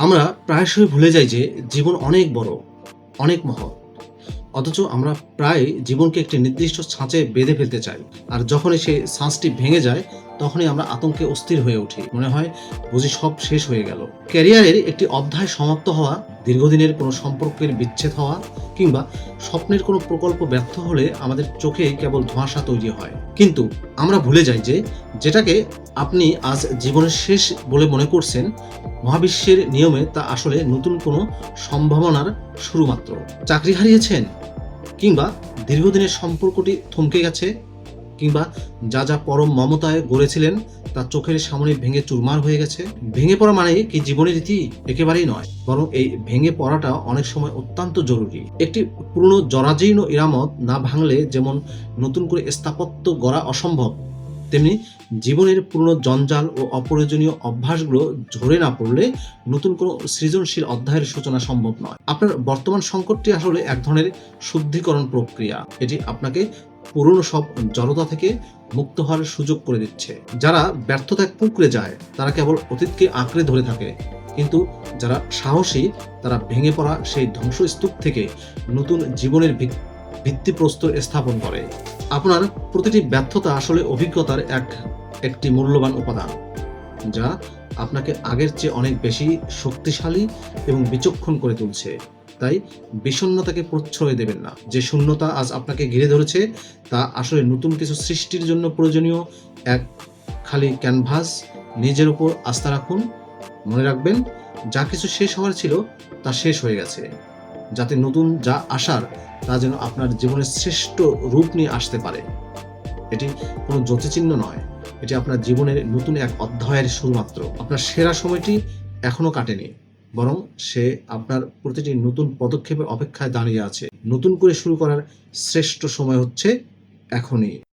আমরা প্রায়শই ভুলে যাই যে জীবন অনেক বড়, অনেক মহৎ। অথচ আমরা প্রায় জীবনকে একটি নির্দিষ্ট ছাঁচে বেঁধে ফেলতে চাই। আর যখনই সেই ছাঁচটি ভেঙে যায়, তখনই আমরা আতঙ্কে অস্থির হয়ে উঠি। মনে হয় বুঝি সব শেষ হয়ে গেল। ক্যারিয়ারের একটি অধ্যায় সমাপ্ত হওয়া, দীর্ঘদিনের কোনো সম্পর্কের বিচ্ছেদ হওয়া কিংবা স্বপ্নের কোনো প্রকল্প ব্যর্থ হলে আমাদের চোখে কেবল ধোঁয়াশা তৈরি হয়। কিন্তু আমরা ভুলে যাই যে যেটাকে আপনি আজ জীবনের শেষ বলে মনে করছেন, মহাবিশ্বের নিয়মে তা আসলে নতুন কোনো সম্ভাবনার শুরু মাত্র। চাকরি হারিয়েছেন, কিংবা দীর্ঘদিনের সম্পর্কটি থমকে গেছে, কিংবা যা যা পরম মমতায় গড়েছিলেন তা চোখের সামনে ভেঙে চুরমার হয়ে গেছে। ভেঙে পড়া মানে কি জীবনের রীতি? একেবারেই নয়, বরং এই ভেঙে পড়াটা অনেক সময় অত্যন্ত জরুরি। একটি পুরনো জরাজীর্ণ ইরামত না ভাঙলে যেমন নতুন করে স্থাপত্য গড়া অসম্ভব, তেমনি জীবনের পুরনো জঞ্জাল ও অপ্রয়োজনীয় অভ্যাসগুলো ঝরে না পড়লে নতুন কোনো সৃজনশীল অধ্যায়ের সূচনা সম্ভব নয়। আপনার বর্তমান সংকটটি আসলে এক ধরনের শুদ্ধিকরণ প্রক্রিয়া। এটি আপনাকে পুরনো সব জড়তা থেকে মুক্ত হওয়ার সুযোগ করে দিচ্ছে। যারা ব্যর্থতায় কুঁকড়ে যায় তারা কেবল অতীতকে আঁকড়ে ধরে থাকে, কিন্তু যারা সাহসী তারা ভেঙে পড়া সেই ধ্বংসস্তূপ থেকে নতুন জীবনের ভিত্তিপ্রস্তর স্থাপন করে। আপনার প্রতিটি ব্যর্থতা আসলে অভিজ্ঞতার একটি মূল্যবান উপাদান, যা আপনাকে আগের চেয়ে অনেক বেশি শক্তিশালী এবং বিচক্ষণ করে তুলছে। তাই বিষণ্ণতাকে প্রশ্রয় দেবেন না। যে শূন্যতা আজ আপনাকে ঘিরে ধরেছে তা আসলে নতুন কিছু সৃষ্টির জন্য প্রয়োজনীয় এক খালি ক্যানভাস। নিজের উপর আস্থা রাখুন। মনে রাখবেন, যা কিছু শেষ হওয়ার ছিল তা শেষ হয়ে গেছে, যাতে নতুন যা আসার তা যেন আপনার জীবনের শ্রেষ্ঠ রূপ নিয়ে আসতে পারে। এটি কোনো জ্যোতিচিহ্ন নয়, এটি আপনার জীবনের নতুন এক অধ্যায়ের শুরুমাত্র। আপনার সেরা সময়টি এখনো কাটেনি, বরং সে আপনার প্রতিটি নতুন পদক্ষেপের অপেক্ষায় দাঁড়িয়ে আছে। নতুন করে শুরু করার শ্রেষ্ঠ সময় হচ্ছে এখনই।